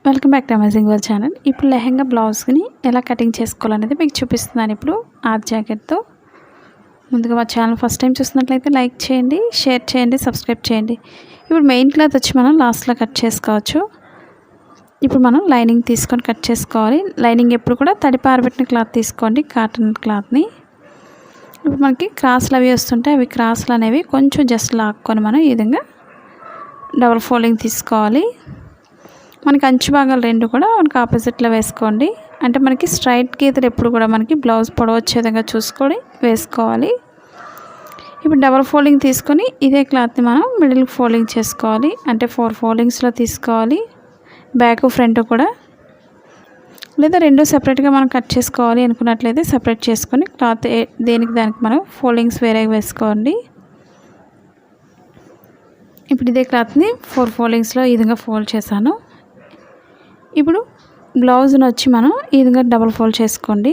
Welcome back to amazing world channel. ఇప్పుడు లెహంగా బ్లౌజ్ని ఎలా కటింగ్ చేసుకోవాలనేది మీకు చూపిస్తున్నాను. ఇప్పుడు ఆర్ట్ జాకెట్తో ముందుగా మా ఛానల్ ఫస్ట్ టైం చూసినట్లయితే లైక్ చేయండి, షేర్ చేయండి, సబ్స్క్రైబ్ చేయండి. ఇప్పుడు మెయిన్ క్లాత్ వచ్చి మనం లాస్ట్లో కట్ చేసుకోవచ్చు. ఇప్పుడు మనం లైనింగ్ తీసుకొని కట్ చేసుకోవాలి. లైనింగ్ ఎప్పుడు కూడా తడిపి ఆరబెట్టిన క్లాత్ తీసుకోండి, కాటన్ క్లాత్ని. ఇప్పుడు మనకి క్రాస్లు అవి వస్తుంటాయి, అవి క్రాస్లు అనేవి కొంచెం జస్ట్ లాక్కొని మనం ఈ విధంగా డబుల్ ఫోల్డింగ్ తీసుకోవాలి. మనకి అంచు భాగాలు రెండు కూడా మనకి ఆపోజిట్లో వేసుకోండి. అంటే మనకి స్ట్రైట్ గీతలు ఎప్పుడు కూడా మనకి బ్లౌజ్ పొడవు వచ్చే విధంగా చూసుకొని వేసుకోవాలి. ఇప్పుడు డబల్ ఫోల్డింగ్ తీసుకొని ఇదే క్లాత్ని మనం మిడిల్ ఫోల్డింగ్ చేసుకోవాలి. అంటే 4 ఫోల్డింగ్స్లో తీసుకోవాలి. బ్యాక్ ఫ్రంట్ కూడా, లేదా రెండు సెపరేట్గా మనం కట్ చేసుకోవాలి అనుకున్నట్లయితే సెపరేట్ చేసుకొని క్లాత్ దేనికి దానికి మనం ఫోల్డింగ్స్ వేరేగా వేసుకోండి. ఇప్పుడు ఇదే క్లాత్ని 4 ఫోల్డింగ్స్లో ఈ విధంగా ఫోల్డ్ చేశాను. ఇప్పుడు బ్లౌజ్ని వచ్చి మనం ఈ విధంగా డబుల్ ఫోల్డ్ చేసుకోండి.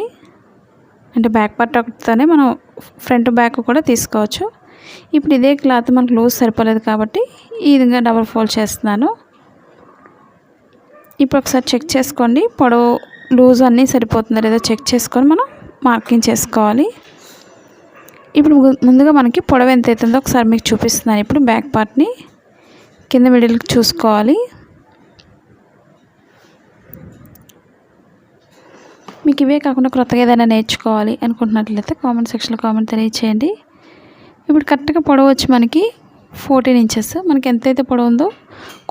అంటే బ్యాక్ పార్ట్ ఒకటితోనే మనం ఫ్రంట్ బ్యాక్ కూడా తీసుకోవచ్చు. ఇప్పుడు ఇదే క్లాత్ మనకు లూజ్ సరిపోలేదు కాబట్టి ఈ విధంగా డబుల్ ఫోల్డ్ చేస్తున్నాను. ఇప్పుడు ఒకసారి చెక్ చేసుకోండి, పొడవు లూజ్ అన్నీ సరిపోతుందో లేదో చెక్ చేసుకొని మనం మార్కింగ్ చేసుకోవాలి. ఇప్పుడు ముందుగా మనకి పొడవు ఎంత అవుతుందో ఒకసారి మీకు చూపిస్తున్నాను. ఇప్పుడు బ్యాక్ పార్ట్ని కింద మిడిల్కి చూసుకోవాలి. మీకు ఇవే కాకుండా క్రొత్తగా ఏదైనా నేర్చుకోవాలి అనుకుంటున్నట్లయితే కామెంట్ సెక్షన్లో కామెంట్ తెలియచేయండి. ఇప్పుడు కరెక్ట్గా పొడవు వచ్చి మనకి 14 ఇంచెస్. మనకి ఎంతైతే పొడవు ఉందో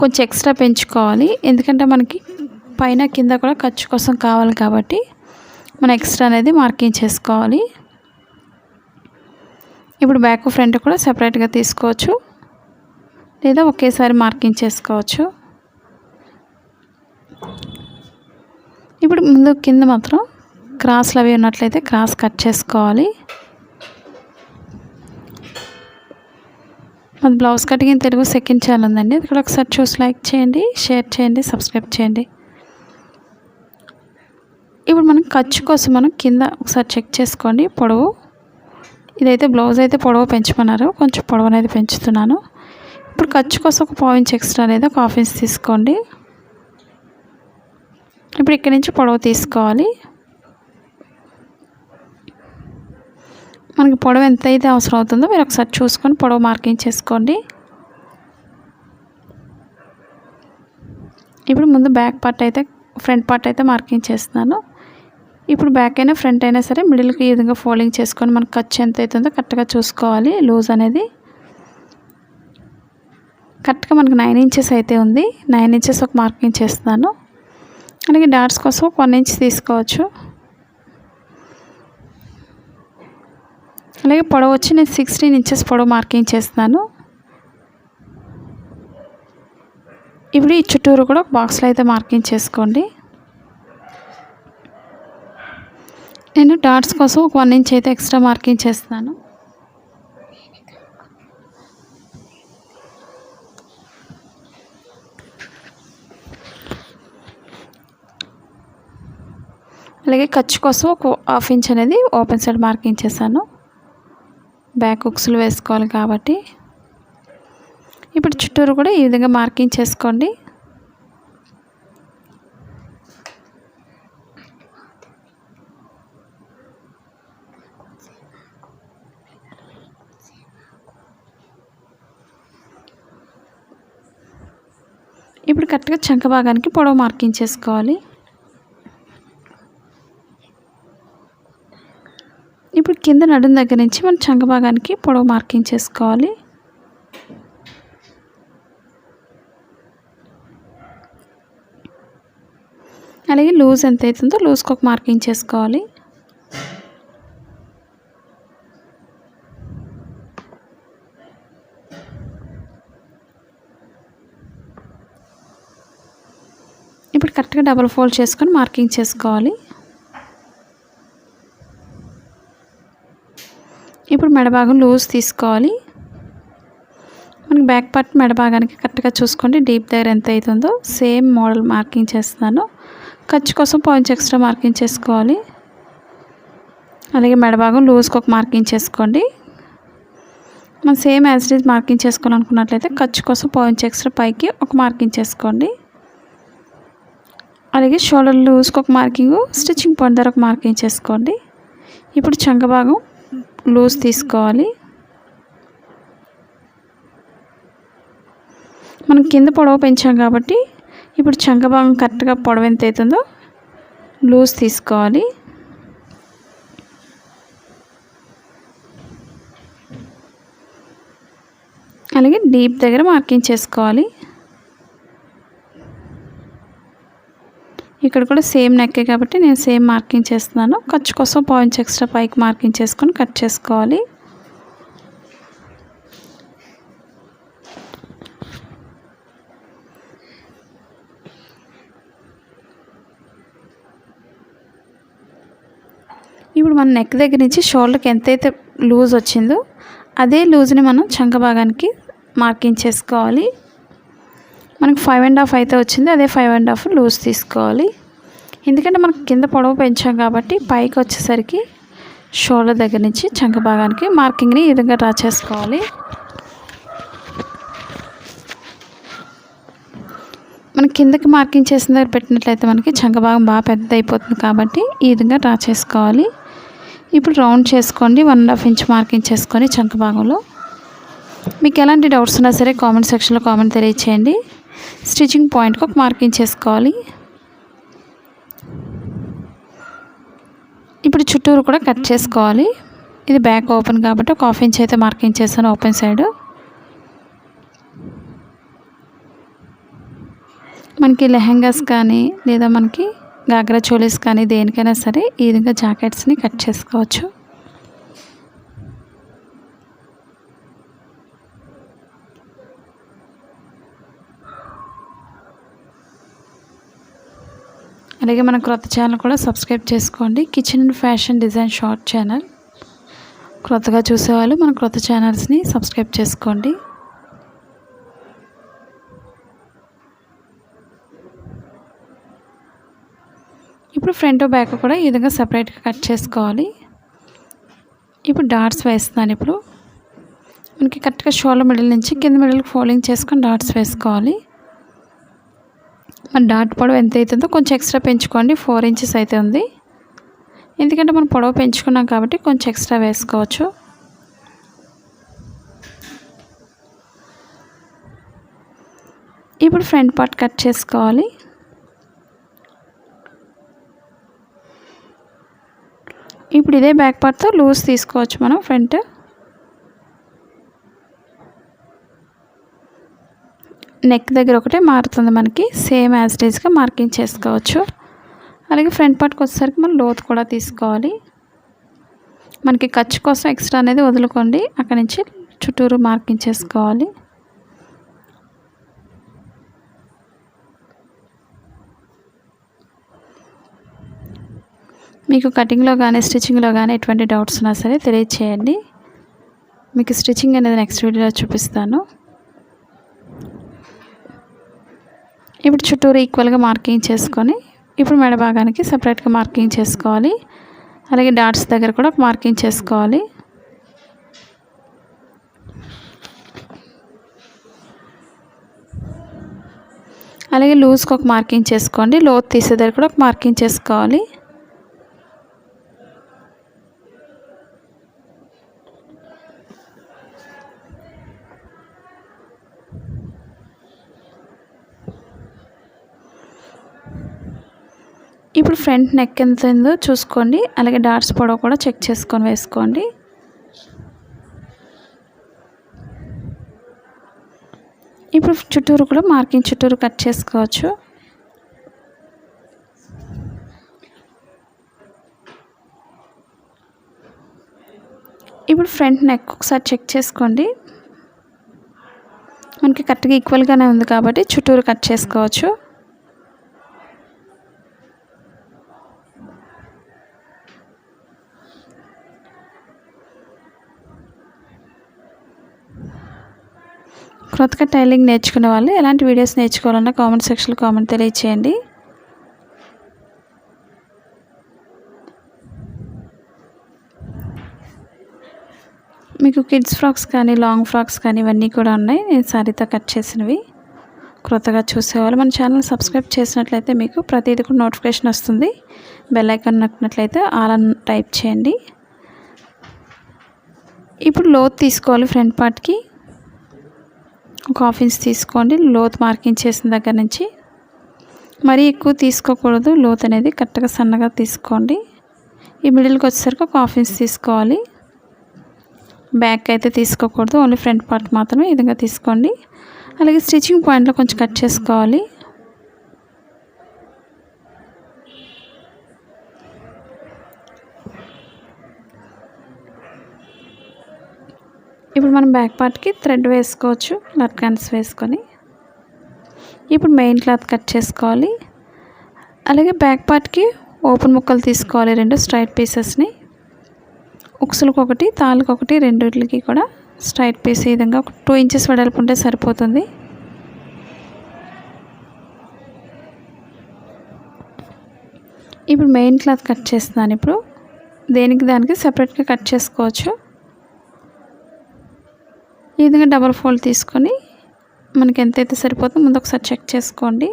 కొంచెం ఎక్స్ట్రా పెంచుకోవాలి. ఎందుకంటే మనకి పైన కింద కూడా ఖర్చు కోసం కావాలి కాబట్టి మనం ఎక్స్ట్రా అనేది మార్కింగ్ చేసుకోవాలి. ఇప్పుడు బ్యాక్ ఫ్రంట్ కూడా సెపరేట్గా తీసుకోవచ్చు, లేదా ఒకేసారి మార్కింగ్ చేసుకోవచ్చు. ఇప్పుడు ముందు కింద మాత్రం క్రాస్లు అవి ఉన్నట్లయితే క్రాస్ కట్ చేసుకోవాలి. మన blouse cutting Telugu second channel ఉందండి, అది కూడా ఒకసారి చూసి లైక్ చేయండి, షేర్ చేయండి, సబ్స్క్రైబ్ చేయండి. ఇప్పుడు మనం ఖర్చు కోసం మనం కింద ఒకసారి చెక్ చేసుకోండి పొడవు. ఇదైతే బ్లౌజ్ అయితే పొడవు పెంచమన్నారు, కొంచెం పొడవు అనేది పెంచుతున్నాను. ఇప్పుడు ఖర్చు కోసం ఒక 1/2 ఇంచ్ ఎక్స్ట్రా అనేది ఒక 1/2 ఇంచ్ తీసుకోండి. ఇప్పుడు ఇక్కడి నుంచి పొడవు తీసుకోవాలి. మనకి పొడవు ఎంత అయితే అవసరం అవుతుందో మీరు ఒకసారి చూసుకొని పొడవు మార్కింగ్ చేసుకోండి. ఇప్పుడు ముందు బ్యాక్ పార్ట్ అయితే ఫ్రంట్ పార్ట్ అయితే మార్కింగ్ చేస్తున్నాను. ఇప్పుడు బ్యాక్ అయినా ఫ్రంట్ అయినా సరే మిడిల్కి ఈ విధంగా ఫోల్డింగ్ చేసుకొని మనకు ఖర్చు ఎంత అవుతుందో కరెక్ట్గా చూసుకోవాలి. లూజ్ అనేది కరెక్ట్గా మనకు 9 ఇంచెస్ అయితే ఉంది. 9 ఇంచెస్ ఒక మార్కింగ్ చేస్తున్నాను. అలాగే డాట్స్ కోసం 1 ఇంచ్ తీసుకోవచ్చు. అలాగే పొడవు వచ్చి నేను 16 ఇంచెస్ పొడవు మార్కింగ్ చేస్తున్నాను. ఇప్పుడు ఈ చుట్టూరు కూడా బాక్స్లో అయితే మార్కింగ్ చేసుకోండి. నేను డాట్స్ కోసం ఒక 1 ఇంచ్ అయితే ఎక్స్ట్రా మార్కింగ్ చేస్తున్నాను. అలాగే ఖర్చు కోసం ఒక 1/2 ఇంచ్ అనేది ఓపెన్ సైడ్ మార్కింగ్ చేశాను. బ్యాక్ హుక్స్లు వేసుకోవాలి కాబట్టి. ఇప్పుడు చుట్టూరు కూడా ఈ విధంగా మార్కింగ్ చేసుకోండి. ఇప్పుడు కరెక్ట్గా చంక భాగానికి పొడవు మార్కింగ్ చేసుకోవాలి. ఇప్పుడు కింద నడుం దగ్గర నుంచి మనం చంక భాగానికి పొడవు మార్కింగ్ చేసుకోవాలి. అలాగే లూజ్ ఎంత అవుతుందో లూజ్కి ఒక మార్కింగ్ చేసుకోవాలి. ఇప్పుడు కరెక్ట్గా డబుల్ ఫోల్డ్ చేసుకొని మార్కింగ్ చేసుకోవాలి. ఇప్పుడు మెడభాగం లూజ్ తీసుకోవాలి. మనకి బ్యాక్ పార్ట్ మెడభాగానికి కరెక్ట్గా చూసుకోండి. డీప్ దగ్గర ఎంత అవుతుందో సేమ్ మోడల్ మార్కింగ్ చేస్తున్నాను. ఖర్చు కోసం 1/2 ఇంచ్ ఎక్స్ట్రా మార్కింగ్ చేసుకోవాలి. అలాగే మెడభాగం లూజ్కి ఒక మార్కింగ్ చేసుకోండి. మనం same as it is marking చేసుకోవాలనుకున్నట్లయితే ఖర్చు కోసం 1/2 ఇంచ్ ఎక్స్ట్రా పైకి ఒక మార్కింగ్ చేసుకోండి. అలాగే షోల్డర్ లూజ్కి ఒక మార్కింగ్, స్టిచ్చింగ్ పాయింట్ దగ్గర ఒక మార్కింగ్ చేసుకోండి. ఇప్పుడు చంక భాగం లూజ్ తీసుకోవాలి. మనం కింద పొడవు పెంచాం కాబట్టి ఇప్పుడు చంక భాగం కరెక్ట్గా పొడవు ఎంత అవుతుందో లూజ్ తీసుకోవాలి. అలాగే డీప్ దగ్గర మార్కింగ్ చేసుకోవాలి. ఇక్కడ కూడా సేమ్ నెక్కే కాబట్టి నేను సేమ్ మార్కింగ్ చేస్తున్నాను. ఖర్చు కోసం పాయింట్స్ ఎక్స్ట్రా పైకి మార్కింగ్ చేసుకొని కట్ చేసుకోవాలి. ఇప్పుడు మన నెక్ దగ్గర నుంచి షోల్డర్కి ఎంతైతే లూజ్ వచ్చిందో అదే లూజ్ని మనం చంక భాగానికి మార్కింగ్ చేసుకోవాలి. మనకు 5.5 అయితే వచ్చింది, అదే 5.5 లూజ్ తీసుకోవాలి. ఎందుకంటే మనకు కింద పొడవు పెంచాం కాబట్టి పైకి వచ్చేసరికి షోల్డర్ దగ్గర నుంచి చంక భాగానికి మార్కింగ్ని ఈ విధంగా డ్రా చేసుకోవాలి. మనం కిందకి మార్కింగ్ చేసిన దగ్గర పెట్టినట్లయితే మనకి చంక భాగం బాగా పెద్ద అయిపోతుంది కాబట్టి ఈ విధంగా డ్రా చేసుకోవాలి. ఇప్పుడు రౌండ్ చేసుకోండి. 1.5 ఇంచ్ మార్కింగ్ చేసుకొని చంక భాగంలో. మీకు ఎలాంటి డౌట్స్ ఉన్నా సరే కామెంట్ సెక్షన్లో కామెంట్ తెలియచేయండి. స్టిచ్చింగ్ పాయింట్కి ఒక మార్కింగ్ చేసుకోవాలి. ఇప్పుడు చుట్టూరు కూడా కట్ చేసుకోవాలి. ఇది బ్యాక్ ఓపెన్ కాబట్టి ఒక 1/2 ఇంచ్ అయితే మార్కింగ్ చేస్తాను ఓపెన్ సైడ్. మనకి లెహంగాస్ కానీ లేదా మనకి గాగ్రా చోలీస్ కానీ దేనికైనా సరే ఈ విధంగా జాకెట్స్ని కట్ చేసుకోవచ్చు. అలాగే మన క్రొత్త ఛానల్ కూడా సబ్స్క్రైబ్ చేసుకోండి. Kitchen and fashion design short channel. క్రొత్తగా చూసేవాళ్ళు మన క్రొత్త ఛానల్స్ని సబ్స్క్రైబ్ చేసుకోండి. ఇప్పుడు ఫ్రంట్ బ్యాక్ కూడా ఈ విధంగా సపరేట్గా కట్ చేసుకోవాలి. ఇప్పుడు డాట్స్ వేస్తున్నాను. ఇప్పుడు మనకి కరెక్ట్గా షోల్డర్ మిడిల్ నుంచి కింద మిడిల్కి ఫోల్డింగ్ చేసుకొని డాట్స్ వేసుకోవాలి. మన డాట్ పొడవు ఎంత అవుతుందో కొంచెం ఎక్స్ట్రా పెంచుకోండి. 4 ఇంచెస్ అయితే ఉంది. ఎందుకంటే మనం పొడవు పెంచుకున్నాం కాబట్టి కొంచెం ఎక్స్ట్రా వేసుకోవచ్చు. ఇప్పుడు ఫ్రంట్ పార్ట్ కట్ చేసుకోవాలి. ఇప్పుడు ఇదే బ్యాక్ పార్ట్తో లూజ్ తీసుకోవచ్చు మనం ఫ్రంట్. నెక్ దగ్గర ఒకటే మారుతుంది మనకి, సేమ్ యాజ్ ఇట్ ఈస్గా మార్కింగ్ చేసుకోవచ్చు. అలాగే ఫ్రంట్ పార్ట్కి వచ్చేసరికి మనం లోతు కూడా తీసుకోవాలి. మనకి ఖర్చు కోసం ఎక్స్ట్రా అనేది వదులుకోండి. అక్కడి నుంచి చుట్టూరు మార్కింగ్ చేసుకోవాలి. మీకు కటింగ్లో కానీ స్టిచ్చింగ్లో కానీ ఎటువంటి డౌట్స్ ఉన్నా సరే తెలియచేయండి. మీకు స్టిచ్చింగ్ అనేది నెక్స్ట్ వీడియోలో చూపిస్తాను. ఇప్పుడు చుట్టూరు ఈక్వల్గా మార్కింగ్ చేసుకొని ఇప్పుడు మెడ భాగానికి సపరేట్గా మార్కింగ్ చేసుకోవాలి. అలాగే డాట్స్ దగ్గర కూడా మార్కింగ్ చేసుకోవాలి. అలాగే లూజ్కి ఒక మార్కింగ్ చేసుకోండి. లోతు తీసే దగ్గర కూడా ఒక మార్కింగ్ చేసుకోవాలి. ఇప్పుడు ఫ్రంట్ నెక్ ఎంత ఉందో చూసుకోండి. అలాగే డాట్స్ పొడవు కూడా చెక్ చేసుకొని వేసుకోండి. ఇప్పుడు చుట్టూరు కూడా మార్కింగ్ చుట్టూరు కట్ చేసుకోవచ్చు. ఇప్పుడు ఫ్రంట్ నెక్ ఒకసారి చెక్ చేసుకోండి. మనకి కరెక్ట్గా ఈక్వల్గానే ఉంది కాబట్టి చుట్టూరు కట్ చేసుకోవచ్చు. క్రొత్తగా టైలింగ్ నేర్చుకునే వాళ్ళు ఎలాంటి వీడియోస్ నేర్చుకోవాలన్నా కామెంట్ సెక్షన్లో కామెంట్ తెలియచేయండి. మీకు కిడ్స్ ఫ్రాక్స్ కానీ లాంగ్ ఫ్రాక్స్ కానీ ఇవన్నీ కూడా ఉన్నాయి. నేను సారీతో కట్ చేసినవి. క్రొత్తగా చూసేవాళ్ళు మన ఛానల్ సబ్స్క్రైబ్ చేసినట్లయితే మీకు ప్రతిదీ కూడా నోటిఫికేషన్ వస్తుంది. బెల్ ఐకాన్ నొక్కినట్లయితే ఆల్ అని టైప్ చేయండి. ఇప్పుడు లోత్ తీసుకోవాలి. ఫ్రంట్ పార్ట్కి ఒక 1/2 ఇంచ్ తీసుకోండి. లోత్ మార్కింగ్ చేసిన దగ్గర నుంచి మరీ ఎక్కువ తీసుకోకూడదు. లోత్ అనేది కరెక్ట్గా సన్నగా తీసుకోండి. ఈ మిడిల్కి వచ్చేసరికి ఒక 1/2 ఇంచ్ తీసుకోవాలి. బ్యాక్ అయితే తీసుకోకూడదు, ఓన్లీ ఫ్రంట్ పార్ట్ మాత్రమే ఈ విధంగా తీసుకోండి. అలాగే స్టిచ్చింగ్ పాయింట్లో కొంచెం కట్ చేసుకోవాలి. ఇప్పుడు మనం బ్యాక్ పార్ట్కి థ్రెడ్ వేసుకోవచ్చు, లట్కన్స్ వేసుకొని. ఇప్పుడు మెయిన్ క్లాత్ కట్ చేసుకోవాలి. అలాగే బ్యాక్ పార్ట్కి ఓపెన్ ముక్కలు తీసుకోవాలి, 2 స్ట్రైట్ పీసెస్ని. ఉక్సులకు ఒకటి, తాళ్ళకి ఒకటి, రెండిట్లకి కూడా స్ట్రైట్ పీస్ ఈ విధంగా ఒక 2 ఇంచెస్ వెడల్పు ఉంటే సరిపోతుంది. ఇప్పుడు మెయిన్ క్లాత్ కట్ చేస్తున్నాను. ఇప్పుడు దానికి సెపరేట్గా కట్ చేసుకోవచ్చు. ఈ విధంగా డబల్ ఫోల్డ్ తీసుకొని మనకి ఎంతైతే సరిపోతుందో ముందు ఒకసారి చెక్ చేసుకోండి.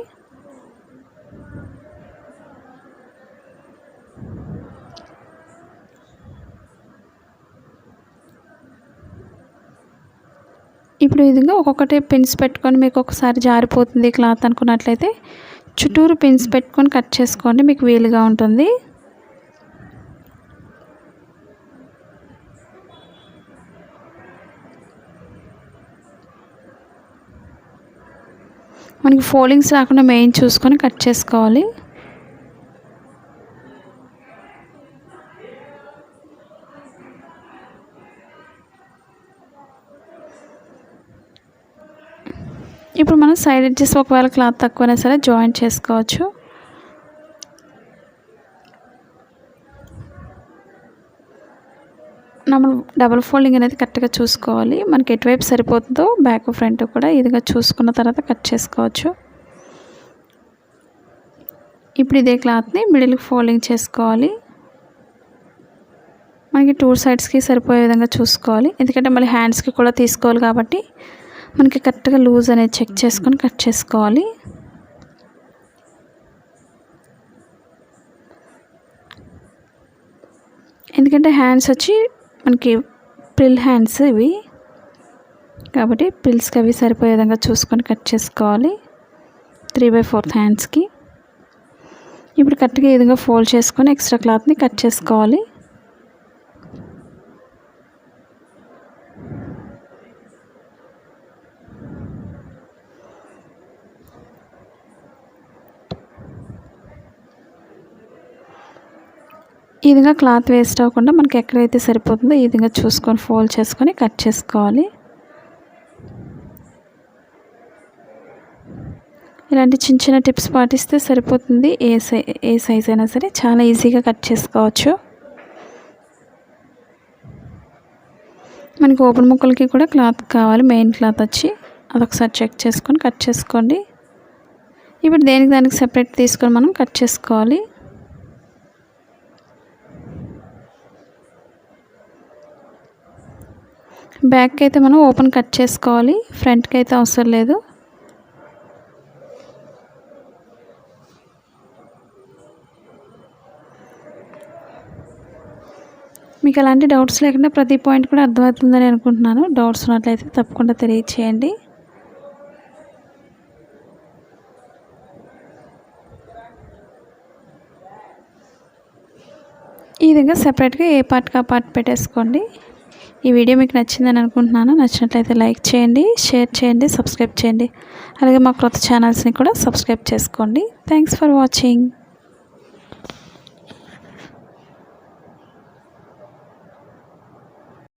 ఇప్పుడు ఈ విధంగా ఒక్కొక్కటి పిన్స్ పెట్టుకొని, మీకు ఒకసారి జారిపోతుంది క్లాత్ అనుకున్నట్లయితే చుట్టూరు పిన్స్ పెట్టుకొని కట్ చేసుకోండి, మీకు వీలుగా ఉంటుంది. మనకి ఫోల్డింగ్స్ రాకుండా మెయిన్ చూసుకొని కట్ చేసుకోవాలి. ఇప్పుడు మనం సైడ్ ఎడ్జెస్ ఒకవేళ క్లాత్ తక్కువైనా సరే జాయింట్ చేసుకోవచ్చు. మనం డబుల్ ఫోల్డింగ్ అనేది కరెక్ట్గా చూసుకోవాలి. మనకి ఎటువైపు సరిపోతుందో బ్యాక్ ఫ్రంట్ కూడా ఈ విధంగా చూసుకున్న తర్వాత కట్ చేసుకోవచ్చు. ఇప్పుడు ఇదే క్లాత్ని మిడిల్కి ఫోల్డింగ్ చేసుకోవాలి. మనకి 2 సైడ్స్కి సరిపోయే విధంగా చూసుకోవాలి, ఎందుకంటే మళ్ళీ హ్యాండ్స్కి కూడా తీసుకోవాలి కాబట్టి మనకి కరెక్ట్గా లూజ్ అనేది చెక్ చేసుకొని కట్ చేసుకోవాలి. ఎందుకంటే హ్యాండ్స్ వచ్చి మనకి ప్రిల్ హ్యాండ్స్ ఇవి కాబట్టి ప్రిల్స్కి అవి సరిపోయే విధంగా చూసుకొని కట్ చేసుకోవాలి 3/4 హ్యాండ్స్కి. ఇప్పుడు కరెక్ట్గా ఈ విధంగా ఫోల్డ్ చేసుకొని ఎక్స్ట్రా క్లాత్ని కట్ చేసుకోవాలి. ఈ విధంగా క్లాత్ వేస్ట్ అవ్వకుండా మనకి ఎక్కడైతే సరిపోతుందో ఈ విధంగా చూసుకొని ఫోల్డ్ చేసుకొని కట్ చేసుకోవాలి. ఇలాంటి చిన్న చిన్న టిప్స్ పాటిస్తే సరిపోతుంది. ఏ సైజ్ అయినా సరే చాలా ఈజీగా కట్ చేసుకోవచ్చు. మనకి ఓపెన్ ముక్కలకి కూడా క్లాత్ కావాలి, మెయిన్ క్లాత్ వచ్చి అదొకసారి చెక్ చేసుకొని కట్ చేసుకోండి. ఇప్పుడు దానికి సెపరేట్ తీసుకొని మనం కట్ చేసుకోవాలి. బ్యాక్కి అయితే మనం ఓపెన్ కట్ చేసుకోవాలి, ఫ్రంట్కి అయితే అవసరం లేదు. మీకు అలాంటి డౌట్స్ లేకుండా ప్రతి పాయింట్ కూడా అర్థమవుతుందని అనుకుంటున్నాను. డౌట్స్ ఉన్నట్లయితే తప్పకుండా తెలియచేయండి. ఈ విధంగా సెపరేట్గా ఏ పార్ట్కి ఆ పార్ట్ పెట్టేసుకోండి. ఈ వీడియో మీకు నచ్చిందని అనుకుంటున్నాను. నచ్చినట్లయితే లైక్ చేయండి, షేర్ చేయండి, సబ్స్క్రైబ్ చేయండి. అలాగే మా క్రొత్త ఛానల్స్ని కూడా సబ్స్క్రైబ్ చేసుకోండి. Thanks for watching.